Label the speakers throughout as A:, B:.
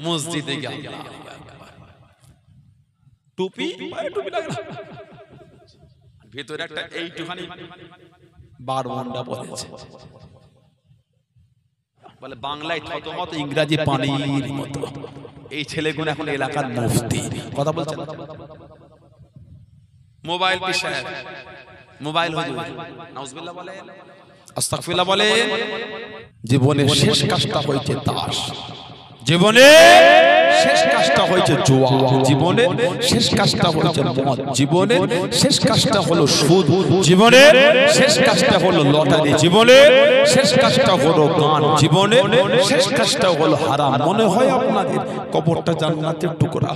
A: মসজিদে গেল, টুপি টুপি লাগে না, ভিতরে একটা এইটুখানি বারমুন্ডা পড়েছে, বলে বাংলায় থতমত, ইংরাজি পানির মতো। এই ছেলেগুলো এখন এলাকার মুফতি, কথা বলছে না। মোবাইল বিষয়, মোবাইল হুজুর, নাউজুবিল্লাহ বলে, আস্তাগফিরুল্লাহ বলে। জীবনের শেষ কাজটা হয়েছে তাস, জীবনে শেষ কাজটা হয়েছে জুয়া, জীবনে শেষ কাজটা হয়েছে মদ, জীবনে শেষ কাজটা হলো সুদ, জীবনে শেষ কাজটা হলো লটারি, জীবনে শেষ কাজটা হলো গান, জীবনে শেষ কাজটা হলো হারাম। মনে হয় আপনাদের কবরটা জান্নাতের টুকরা।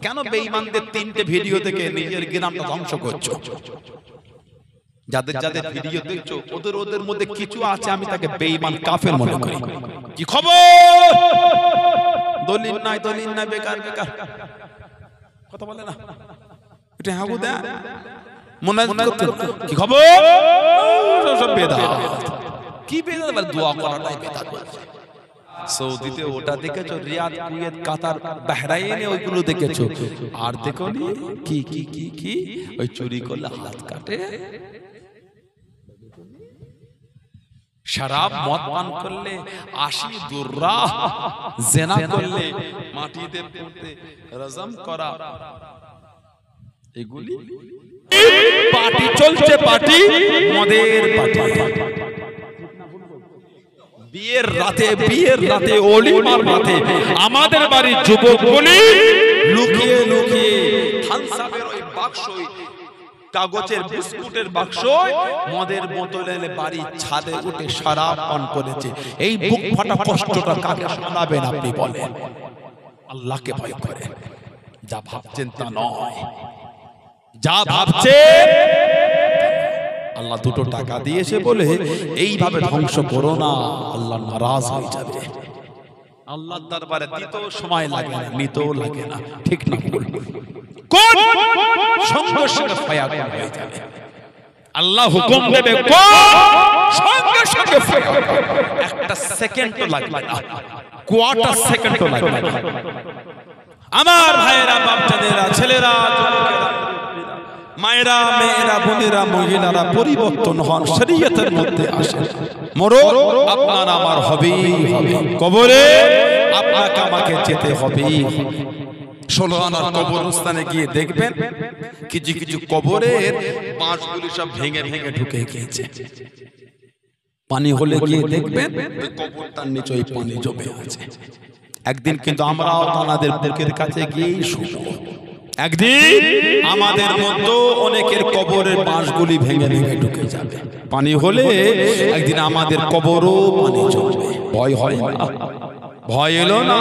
A: কেন বেঈমানদের 3টে ভিডিও দেখে নিজের গ্রামটা ধ্বংস করছো? যাদের যাদের ভিডিও দেখছো ওদের মধ্যে কিছু আছে আমি তাকে বেঈমান কাফের মনে করি। কি খবর? দলিল নাই, দলিল নাই, বেকার বেকার কথা বলে না। এটা হাগু দা মুনাজাত করতে, কি খবর? সব বেদাত। কি বেদাত? বলে দোয়া করাটাই বেদাত। সৌদিতে ওটা দেখেছো, রিয়াদ, কুয়েত, কাতার, বাহরাইনে ওইগুলো দেখেছো। আর দেখোনি কি কি কি কি ওই চুরি করলে হাত কাটে, শরাব মদ পান করলে 80 দুর্রা, জিনা করলে মাটিতে পুঁতে রজম করা, এগুলি পার্টি চলছে, পার্টি মদের পার্টি। বিয়ের রাতে ওলিমার রাতে আমাদের বাড়ির যুবকগুলি লুকিয়ে লুকিয়ে থানসাপের ওই বাক্স, কাগজের বিস্কুটের বাক্স, মদের বোতল এনে বাড়ির ছাদে উঠে শরাব পান করেছে। এই বুক ফাটা কষ্টটা কাকে শোনাবেন আপনি বলেন? আল্লাহকে ভয় করে। যা ভাবছেন তা নয়, যা ভাবছেন। আল্লাহ 2টো টাকা দিয়েছে বলে এইভাবে ধ্বংস করো না, আল্লাহ নারাজ হয়ে যাবে। আল্লাহর দরবারে দিতেও সময় লাগে না, নিতেও লাগে না, ঠিক না? কোন সঙ্গে সঙ্গে ফায়ার হয়ে যাবে। আল্লাহ হুকুম দেবে, কোন সঙ্গে সঙ্গে ফায়ার। একটা সেকেন্ডও লাগবে না, কোয়ার্টার সেকেন্ডও লাগবে না। আমার ভাইয়েরা, বাচ্চাদেরা, ছেলেরা, মায়েরা, মেয়েরা, বোনেরা, মহিলারা পরিবর্তন হন, শরীয়তের মধ্যে আসেন। মরণ আপনার আমার হবেই হবে, কবরে আপনাকে আমাকে যেতে হবেই। 16 আনার কবরস্থানে গিয়ে দেখবেন কিছু কিছু কবরের বাঁশগুলি সব ভেঙে ভেঙে ঢুকে গিয়েছে। পানি হলে গিয়ে দেখবেন কবরটার নিচে ওই পানি জমে আছে। একদিন কিন্তু আমরাও তাদের বুকের কাছে গিয়েই শুনবো। একদিন আমাদের মধ্যে অনেকের কবরের বাঁশগুলি ভেঙে ভেঙে ঢুকে যাবে। পানি হলে একদিন আমাদের কবরও পানি জমবে। ভয় হয় না? ভয় এলো না?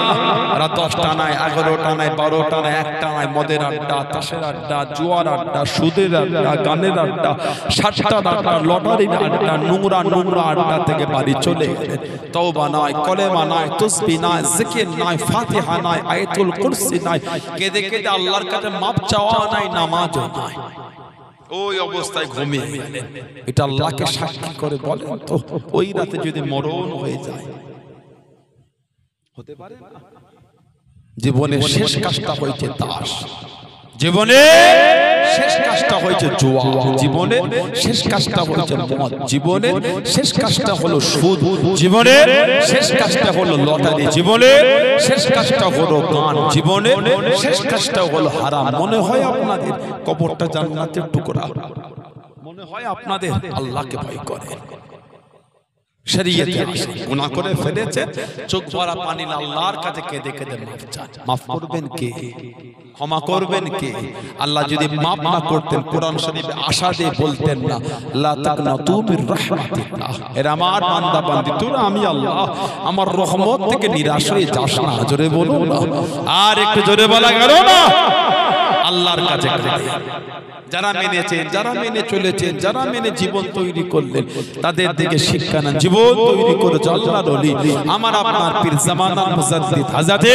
A: রাত 10টা নয়, 11টা নয়, 12টা নয়, 1টা নয়, মদের আড্ডা, তাসের আড্ডা, জুয়ার আড্ডা, সুদের আড্ডা, গানের আড্ডা, সাতটার আড্ডা, লটারির আড্ডা, নোংরা নোংরা আড্ডা থেকে বাড়ি চলে গেলেন। তওবা নয়, কলেমা নয়, তাসবিহ নয়, জিকির নয়, ফাতিহা নয়, আয়াতুল কুরসি নয়, কেঁদে কেঁদে আল্লাহর কাছে মাপ চাওয়া নাই, নামাজও নয়। ওই অবস্থায় ঘুমিয়ে গেলেন। এটা আল্লাহকে সাক্ষী করে বলেন তো, ওই রাতে যদি মরণ হয়ে যায় হতে পারে না? জীবনের শেষ কাজটা হয়েছে তাস, জীবনে শেষ কাজটা হয়েছে জুয়া, জীবনে শেষ কাজটা হয়েছে মদ, জীবনে শেষ কাজটা হলো সুদ, জীবনে শেষ কাজটা হলো লটারি, জীবনে শেষ কাজটা হলো গান, জীবনে শেষ কাজটা হলো হারাম। মনে হয় আপনাদের কবরটা জান্নাতের টুকরা? মনে হয় আপনাদের আল্লাহকে ভয় করে? শরীয়তে আসে, গুনাহ করে ফেলেছে, চোখ ভরা পানি আল্লাহর কাছে কেঁদে কেঁদে মাফ চান। মাফ করবেন কে? ক্ষমা করবেন কে? আল্লাহ যদি মাফ না করতেন কোরআন শরীফে আশা দিয়ে বলতেন না, লা তাকনাতু মির রাহমাতিল্লাহ, এরা আমার বান্দা বান্দি, তোরা আমি আল্লাহ আমার রহমত থেকে নিরাশ হয়ে যাস না। জোরে বলুন না, আর একটু জোরে বলা গেল না? আল্লাহর কাছে যারা মেনেছেন, যারা মেনে চলেছেন, যারা মেনে জীবন তৈরি করলেন, তাদের দিকে শিক্ষা নেন। জীবন তৈরি করেছে আল্লাহর ওলি, আমার আপনার পীর জামানার মুজাদ্দিদ হযরতে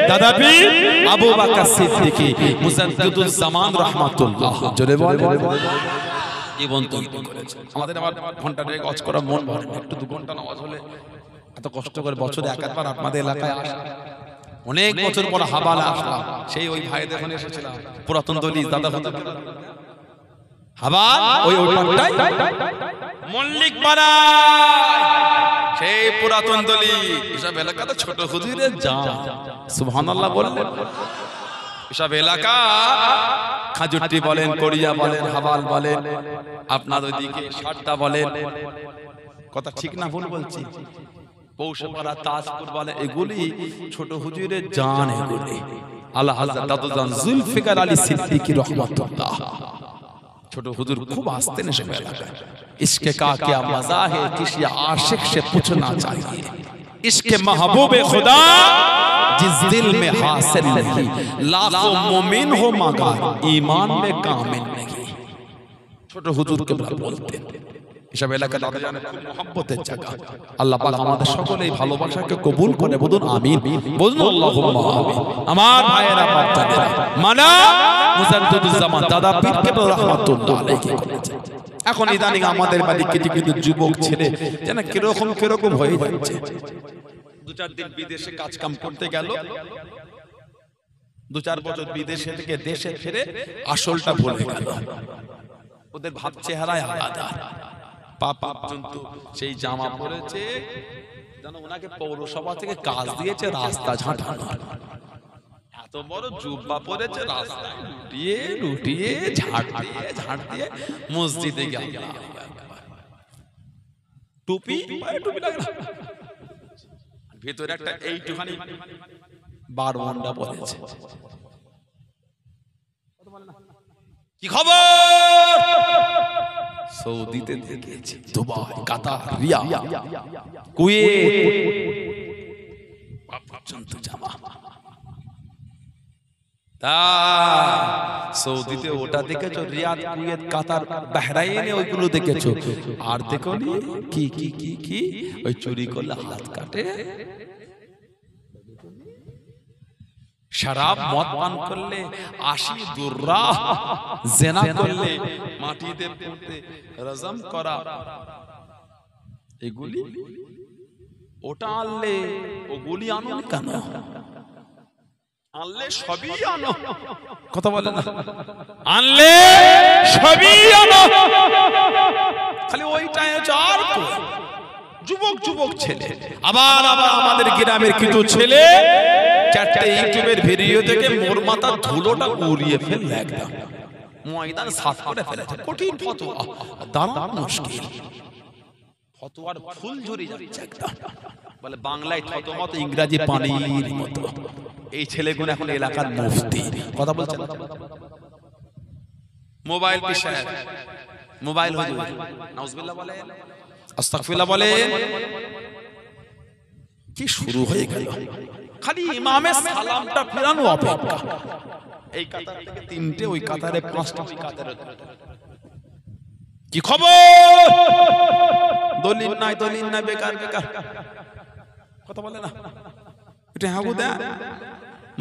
A: দাদা পীর আবু বকর সিদ্দিকী মুজাদ্দিদুল জামান রাহমাতুল্লাহ। জোরে বলেন, জীবন তৈরি করেছে। আমাদের আবার ঘন্টা দেড়েক ওয়াজ করা মন ভরে না, একটু 2 ঘন্টা নামাজ হলে এত কষ্ট করে বছরে একবার আপনাদের এলাকায় আসা অনেক বছর পর হাবালা আসলাম, সেই ওই ভাই দেখুন এসেছিলাম পুরাতন দলি দাদা হতো হাবাল ওই পাড়ায় মল্লিক পাড়া, সেই পুরাতন দলি এসব এলাকাতে ছোট হুজুরের জান। সুবহানাল্লাহ বললেন। এসব এলাকা খাজুরটি বলেন, করিয়া বলেন, হাবাল বলেন, আপনার ওইদিকে সারটা বলেন, কথা ঠিক না ভুল বলছি? পৌষপাড়া, তাজপুর বলে, এগুলি ছোট হুজুরের জান। এগুলি আল্লাহ হযরত দাদুজান জুলফিকার আলী সিদ্দিকী রাহমাতুল্লাহ, ছোট হুজুর খুব আসতেন এসব এলাকায়। ইশকে কা क्या मजा है किसी आशिक से पूछना चाहिए, इश्क महबूबे खुदा जिस दिल में हासिल नहीं, लाखों मोमिन हो मगर ईमान में कामिल नहीं। ছোট হুজুরকে বলতেন। এসব এলাকা দাদা জানেন খুব মহব্বতের জায়গা। আল্লাহ পাক আমাদের সকলেই ভালোবাসাকে কবুল করে বলুন আমিন, বলুন আল্লাহুম্মা আমিন। আমার ভাইয়েরা বাচ্চাদেরা মানা মুজাদ্দিদুজ্জামান দাদা পীর কেবলা রাহমাতুল্লাহ আলাইহি করেছেন। এখন ইদানিং আমাদের বাড়ি কিছু কিছু যুবক ছেলে যেন কিরকম হয়ে যাচ্ছে, দু চার দিন বিদেশে কাজ কাম করতে গেল, দু চার বছর বিদেশে থেকে দেশে ফিরে আসলটা ভুলে গেল। ওদের ভাব চেহারায় আলাদা, পাপা কিন্তু সেই জামা পরেছে যেন ওনাকে পৌরসভা থেকে কাজ দিয়েছে রাস্তা ঝাঁটানোর। এত বড় জুব্বা পরেছে, রাস্তায় লুটিয়ে ঝাড় দিয়ে মসজিদে গেল। টুপি লাগলো, ভেতরে একটা এইটুখানি বারমুন্ডা পরেছে। কি খবর? সৌদিতে দেখেছি, দুবাই, কাতার, রিয়াদ, কুয়েত পর্যন্ত জামা। সৌদিতে ওটা দেখেছো, রিয়াদ, কুয়েত, কাতার, বাহরাইনে ওইগুলো দেখেছো। আর দেখো কি কি কি কি ওই চুরি করলে হাত কাটে, শরাব মদ পান করলে 80 দুর্রা, জিনা করলে মাটিতে পুঁতে রজম করা, এগুলি ওটা আনলে ওগুলি আনো কেন? আনলে সবই আনো, কথা বলে না, আনলে সবই আনো, খালি ওইটাই আর যুবক ছেলে। আবার আমাদের গ্রামের কিছু ছেলে চারটে ইউটিউবের ভিডিও থেকে মোর মাথা ধুলোটা উড়িয়ে ফেললে, একদম ময়দান সাফ করে ফেলেছে। কঠিন ফতোয়া, দাঁড়ানো মুশকিল, ফতোয়ার ফুল ঝরে যাচ্ছে একদম। বলে বাংলায় ফতোয়া মতো, ইংরেজি পানির মতো। এই ছেলেগুলো এখন এলাকার মুফতি, কথা বলছেন। মোবাইল বিষয়, মোবাইল হুজুর, নাউজুবিল্লাহ বলে, আস্তাগফিরুল্লাহ বলে, কি শুরু হয়ে গেল? খালি ইমামের সালামটা ফেরানো অপেক্ষা। এই কাতার থেকে 3টে, ওই কাতারে 5টা, ওই কাতারে কি খবর? দলিল নাই বেকার, কথা বলে না, এটা হাগু দা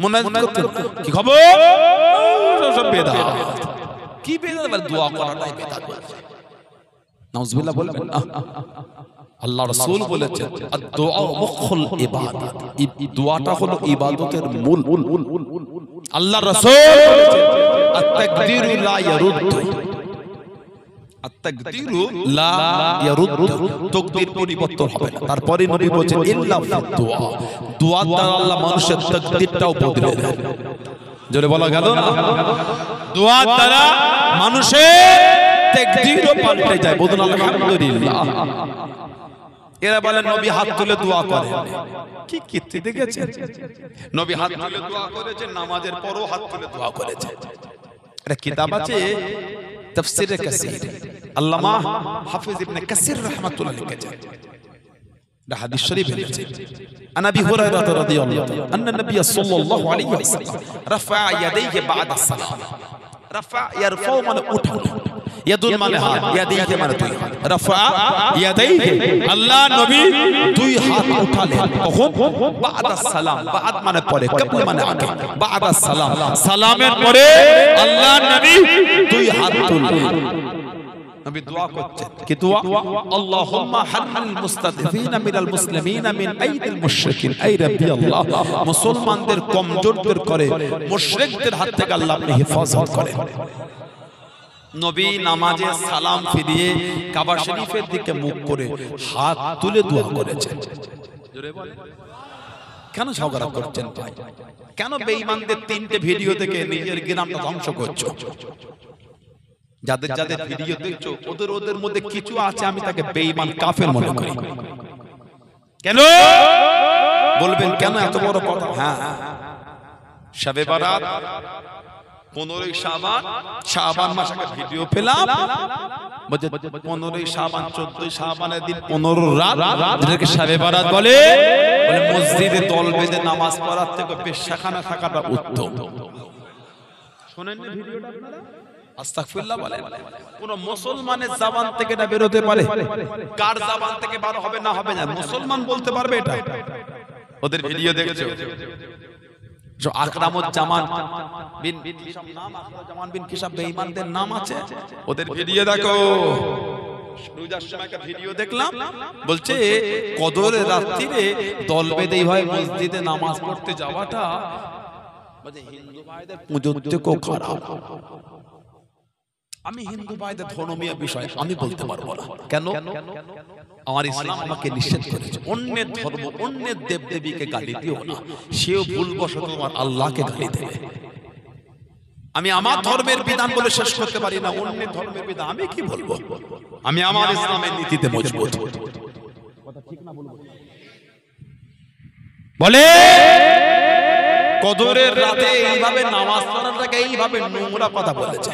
A: মুনাজাত করতে, কি খবর? সব বেদাত। কি বেদাত? বলে দোয়া করাটাই বেদাত। নাউজুবিল্লাহ বলবেন না। আল্লাহ রাসূল বলেছেন আদ-দুআ মুখুল ইবাদত, দোয়াটা হলো ইবাদতের মূল। আল্লাহ রাসূল বলেছেন আত-তাকদীরু লা ইয়ারুদ্দু, আত-তাকদীরু লা ইয়ারুদ্দু, তাকদীর পরিবর্তন হবে না। তারপরে নবী বলেছেন ইল্লা ফিদ-দুআ, দোয়া দ্বারা আল্লাহ মানুষের তাকদীরটাও বদলে দেয়। জোরে বলা গেল না? দোয়া দ্বারা মানুষের তাকদীরও পাল্টে যায়। বলুন আলহামদুলিল্লাহ। এরা বলে নবী হাত তুলে দোয়া করেন, কি কীর্তি দেখেছেন? নবী হাত তুলে দোয়া করেছেন, নামাজের পরও হাত তুলে দোয়া করেছেন। একটা কিতাব আছে তাফসীরে কাসীর, আল্লামা হাফিজ ইবনে কাসীর রাহমাতুল্লাহ লিখেছেন। এটা হাদিস শরীফ এসেছে। আন আবি হুরায়রা রাদিয়াল্লাহু তাআলা আন্না নবী সাল্লাল্লাহু আলাইহি ওয়াসাল্লাম রাফা ইয়াদাইহি বা'দা সালাম। রাফা ইয়ারফাউ মানে উঠানো, ইয়াদুল মানে হাত, ইয়াদাইহি মানে দুই হাত। রাফা ইয়াদাইহি, আল্লাহ নবী দুই হাত উঠালেন কখন? বা'দা সালাম, বা'দ মানে পরে, কবল মানে আগে, বা'দা সালাম, সালামের পরে আল্লাহ নবী দুই হাত তুললেন। নবী দোয়া করছেন কি দোয়া আল্লাহুম্মা হাররিল মুস্তাদফিনা মিনাল মুসলিমিনা মিন আইদিল মুশরিকিন আই রাব্বি আল্লাহ মুসলমানদের কমজোরদের করে মুশরিকদের হাত থেকে আল্লাহ আপনি হেফাজত করেন নবী নামাজে সালাম ফিরিয়ে কাবা শরীফের দিকে মুখ করে হাত তুলে দোয়া করেছেন জোরে বলেন কেন ঝগড়া করছেন ভাই কেন বেঈমানদের তিনটে ভিডিও দেখে নিজের গ্রামটা ধ্বংস করছো যাদের যাদের ভিডিও দেখছো ওদের মধ্যে কিছু আছে আমি তাকে বেঈমান কাফের মনে করি কেন বলবেন কেন এত বড় কথা হ্যাঁ শবে বারাত 15ই শাবান মাসে ভিডিও পেলাম 15ই শাবান 14ই শাবানের দিন 15 রাত যেটাকে শবে বারাত বলে মসজিদে দল বেঁধে নামাজ পড়ার থেকে পেশাখানা থাকাটা উত্তম শুনেন না ভিডিওটা আপনারা আস্তাগফিরুল্লাহ বলেন কোন মুসলমানের জবান থেকে এটা বের হতে পারে কার জবান থেকে বার হবে না হবে না মুসলমান বলতে পারবে এটা ওদের ভিডিও দেখেছো जो আকরামুজ্জামান বিন কিসাব নাম আকরামুজ্জামান বিন কিসাব বেঈমানদের নাম আছে ওদের ভিডিও দেখো রোজার সময় একটা ভিডিও দেখলাম বলছে কদরের রাত্রিরে দল বেঁধে হয় মসজিদে নামাজ পড়তে যাওয়াটা মানে হিন্দু ভাইদের পুজোর থেকেও খারাপ আমি হিন্দু ভাইদের ধর্মীয় বিষয় আমি বলতে পারবো না কেন আমার ইসলাম আমাকে নিষেধ করেছে অন্যের ধর্ম অন্যের দেবদেবীকে গালি দিও না সেও ভুলবশত তোমার আল্লাহকে গালি দেবে আমি আমার ধর্মের বিধান বলে শেষ করতে পারি না অন্যের ধর্মের বিধান আমি কি বলবো আমি আমার ইসলামের নীতিতে মজবুত কথা ঠিক না বলবো বলে কদরের রাতে এইভাবে নামাজ পড়াটাকে এইভাবে নোংরা কথা বলেছে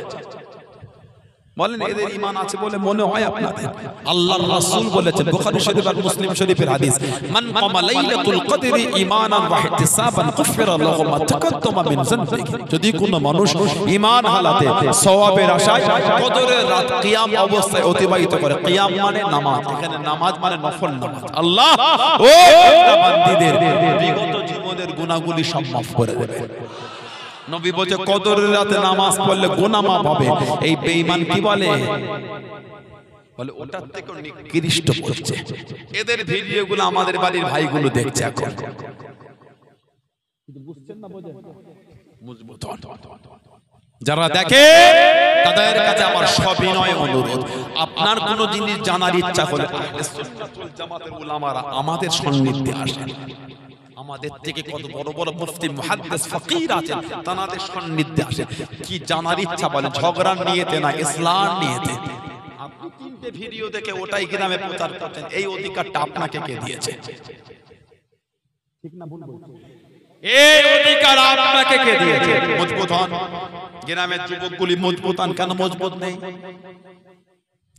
A: বলেন এদের ঈমান আছে বলে মনে হয় আপনাদের আল্লাহর রাসূল বলেছেন বুখারী শরীফ আর মুসলিম শরীফের হাদিস মান কামা লাইলাতুল কদরি ঈমানান ওয়া ইহতিসাবান গুফিরা লাহু মা তাকাদ্দামা মিন যানবিহি যদি কোনো মানুষ ঈমান হালাতে সওয়াবের আশায় কদরের রাত কিয়াম অবস্থায় অতিবাহিত করে কিয়াম মানে নামাজ এখানে নামাজ মানে নফল নামাজ আল্লাহ ও বান্দাদের বিগত জীবনের গুনাহগুলি সব maaf করে দেবে নবী বলে কদরের রাতে নামাজ পড়লে গুনাহ maaf হবে এই বেঈমান কি বলে ওটার থেকে নিকৃষ্ট করছে এদের ভিডিওগুলো আমাদের বাড়ির ভাইগুলো দেখছে এখন বুঝছেন না বোঝেন মজবুত যারা দেখে তাদের কাছে আমার সবিনয় অনুরোধ আপনার কোন জিনিস জানার ইচ্ছা হলে আহলে সুন্নাত ওয়াল জামাতের উলামারা আমাদের সান্নিধ্যে আসেন আমাদের থেকে কত বড় বড় মুফতি মুহাদ্দিস ফকির আছেন তাদের সান্নিধ্যে আসেন কি জানার ইচ্ছা বলে ঝগড়া নিয়েতে না ইসলাম নিয়েতে আপনি তিনটে ভিডিও দেখে ওটাই গ্রামে প্রচার করতেন এই অধিকারটা আপনাকে কে দিয়েছে ঠিক না ভুল বলছেন এই অধিকার আপনাকে কে দিয়েছে মজবুত হন গ্রামের যুবকগুলি মজবুত হন কেন মজবুত নেই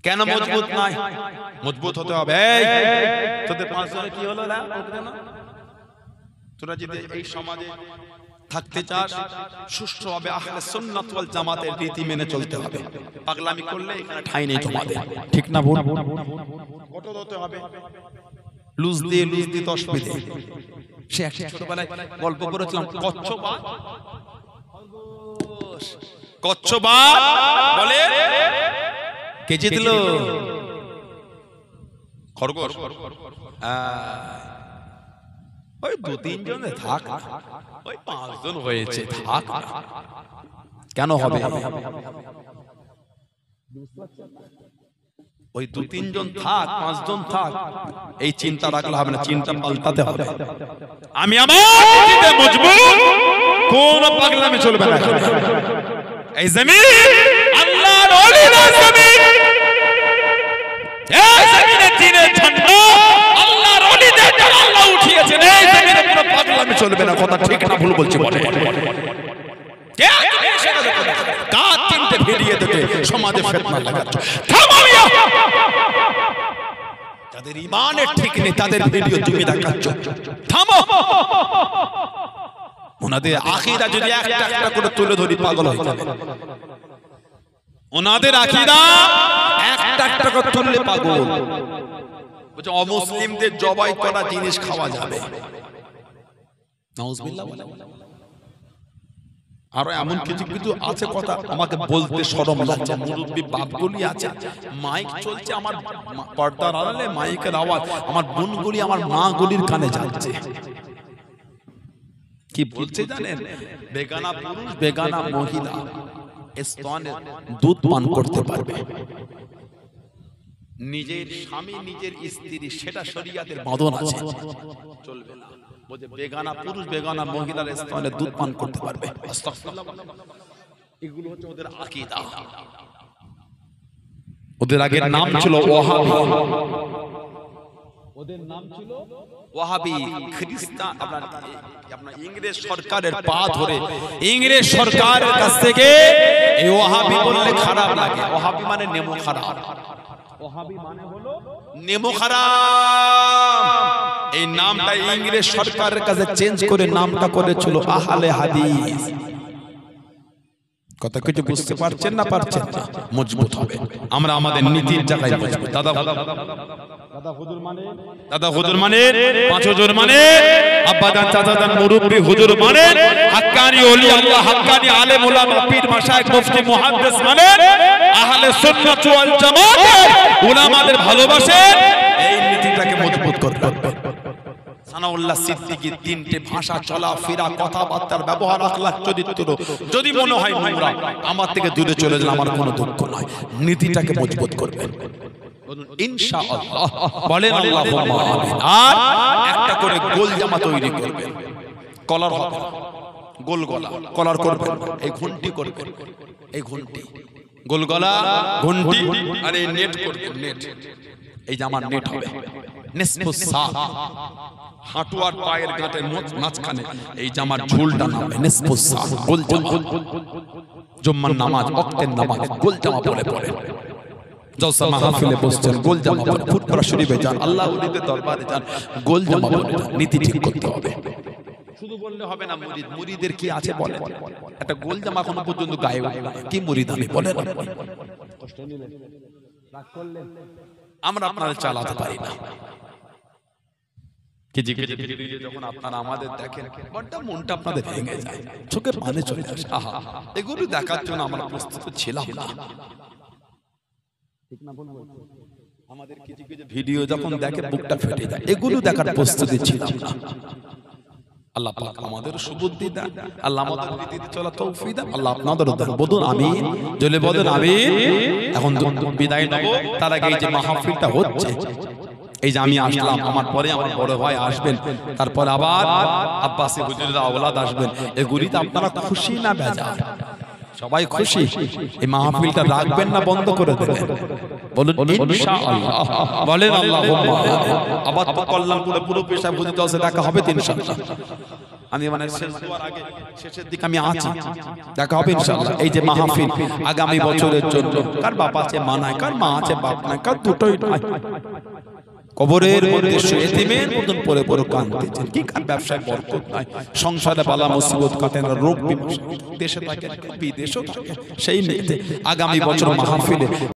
A: কেন মজবুত নাই মজবুত হতে হবে এই তোদের পাঁচজনে কি হলো না তোরা যদি এই সমাজে থাকতে চাস সুষ্ঠুভাবে আহলে সুন্নাত ওয়াল জামাতের রীতি মেনে চলতে হবে পাগলামি করলে এখানে ঠাঁই নেই তোমাদের ঠিক না ভুল কত হতে হবে লুজ দিয়ে 10 মিনিট সে এক ছোটবেলায় গল্প করেছিলাম কচ্ছবাদ বলে কে জিতল খরগোশ ওই 2-3 জন থাক ওই 5 জন হয়েছে থাক কেন হবে ওই 2-3 জন থাক 5 জন থাক এই চিন্তা রাখলে হবে না চিন্তা পাল্টাতে হবে আমি আমার নীতিতে মজবুত কোন পাগলামি চলবে না এই জমিন আল্লাহর ওলিদের জমিন এই জমিনে দ্বীনের ঝান্ডা আল্লাহর ওলিদের দ্বারা আল্লাহ উঠিয়েছেন এই জমিনে কোনো পাগলামি চলবে না কথা ঠিক না ভুল বলছি বলে কে কার তিনটে ভিডিও দেখে সমাজে ফিতনা লাগাচ্ছ থামাও তাদের ঈমানের ঠিক নেই তাদের ভিডিও তুমি দেখাচ্ছ থামো ওনাদের আকীদা যদি একটা একটা করে তুলে ধরি পাগল হয়ে যাবে ওনাদের আকীদা একটা একটা করে তুললে পাগল বলছে অমুসলিমদের জবাই করা জিনিস খাওয়া যাবে নাউজুবিল্লাহ বলে আরো এমন কিছু কিছু আছে কথা আমাকে বলতে শরম লাগছে। মুরব্বী বাপগুলি আছে, মাইক চলছে, আমার পর্দার আড়ালে মাইকের আওয়াজ আমার বোনগুলি আমার মাগুলির কানে যাচ্ছে। কি বলছে জানেন? বেগানা পুরুষ বেগানা মহিলা স্তনে দুধ পান করতে পারবে, নিজের স্বামী নিজের স্ত্রী সেটা শরীয়তের বাঁধন আছে, চলবে না। বলে বেগানা পুরুষ বেগানা মহিলার স্তনে দুধ পান করতে পারবে। আস্তাগফিরুল্লাহ। এগুলো হচ্ছে ওদের আকীদা। ওদের আগের নাম ছিল ওয়াহাবি, ওদের নাম ছিল ওয়াহাবি। খ্রিস্টান আপনার ইংরেজ সরকারের পা ধরে ইংরেজ সরকারের কাছ থেকে এই ওয়াহাবি বললে খারাপ লাগে। ওয়াহাবি মানে নেমো খারাপ, ওয়াহাবি মানে হলো নেমো খারাপ। এই নামটা ইংরেজ সরকারের কাছে চেঞ্জ করে নামটা করেছিল আহলে হাদিস। কথা কিছু বুঝতে পারছেন না? পারছেন না? মজবুত হবে আমরা আমাদের নীতির জায়গায় মজবুত। দাদা হুজুর মানে পাঁচ হুজুর মানে আব্বাজান চাচাজান মুরব্বি হুজুর মানে হাক্কানি ওলি আল্লাহ হাক্কানি আলেম উলামা পীর মাশায়েখ মুফতি মুহাদ্দিস মানে আহলে সুন্নাত ওয়াল জামাত উলামাদের ভালোবাসেন। এই নীতিটাকে মজবুত করতে হবে। সানাউল্লাহ সিদ্দিকী তিনটে ভাষা চলাফেরা কথাবার্তার ব্যবহার আখলাক চরিত্র যদি মনে হয় নোংরা, আমার থেকে দূরে চলে যান, আমার কোনো দুঃখ নয়। নীতিটাকে মজবুত করবেন, বলুন ইনশাআল্লাহ, বলেন আল্লাহুম্মা আমিন। আর একটা করে গোল জামা তৈরি করবেন, কলার হবে গোল গলা, কলার করবেন, এই ঘন্টি করবেন, এই ঘন্টি গোল গলা ঘন্টি, আর এই নেট করবেন, নেট এই জামার নেট হবে নিসফু সা, হাঁটু আর পায়ের গাঁটের মাঝখানে এই জামার ঝুলটা নামবে নিসফু সা, গোল জামা। জুম্মার নামাজ ওয়াক্তের নামাজ গোল জামা পরে পরে জলসা মাহফিলে বসছেন গোল জামা পরে, ফুটপাড়া শরীফে যান, আল্লাহ ওলিদের দরবারে যান, গোল জামা পরে যান। নীতি ঠিক করতে হবে। শুধু বললে হবে না। মুরিদ, মুরিদের কি আছে বলেন? একটা গোল জামা এখনো পর্যন্ত গায়ে কি মুরিদ আমি বলেন? কষ্ট নিলেন, রাগ করলেন, আমরা আপনারা চালাতে পারি না। যখন আপনারা আমাদের দেখেন বড্ড মনটা আপনাদের ভেঙে যায়, চোখে পানি চলে আসে। আহা, এগুলো দেখার জন্য আমরা প্রস্তুত ছিলাম না। ঠিক না বলবো? আমাদের কিছু কিছু ভিডিও যখন দেখে বুকটা ফেটে যায়, এগুলো দেখার প্রস্তুতি ছিলাম না। আল্লাহ পাক আমাদের সুবুদ্ধি দেন, আল্লাহ আমাদের নীতিতে চলা তৌফিক দেন, আল্লাহ আপনাদের দেন। বলুন আমিন, জলে বলেন আমিন। এখন বিদায় নেব, তার আগে এই যে মাহফিলটা হচ্ছে, এই যে আমি আসলাম, আমার পরে আমার বড় ভাই আসবেন, তারপর আবার আব্বাসী হুজুররা আওলাদ আসবেন। এগুলিতে আপনারা খুশি না বেজার? সবাই খুশি। এই মাহফিলটা রাখবেন না বন্ধ করে দেবেন? বলুন ইনশাআল্লাহ, বলেন আল্লাহুম্মা আমিন। আবার তো কল্যাণপুরে পুরো পেশা বুঝতে আছে, দেখা হবে ইনশাআল্লাহ। আমি মানে শেষ হওয়ার আগে শেষের দিকে আমি আছি, দেখা হবে ইনশাআল্লাহ। এই যে মাহফিল আগামী বছরের জন্য, কার বাপ আছে মা নাই, কার মা আছে বাপ নাই, কার দুটোই নাই, কবরের মধ্যে এতিমের মতন পরে পরে কাঁদতেছেন, কি কার ব্যবসায় বরকত নাই, সংসারে বালা মুসিবত কাটে না, রোগ দেশে থাকে বিদেশেও থাকে। সেই নিয়ে আগামী বছর মাহফিলে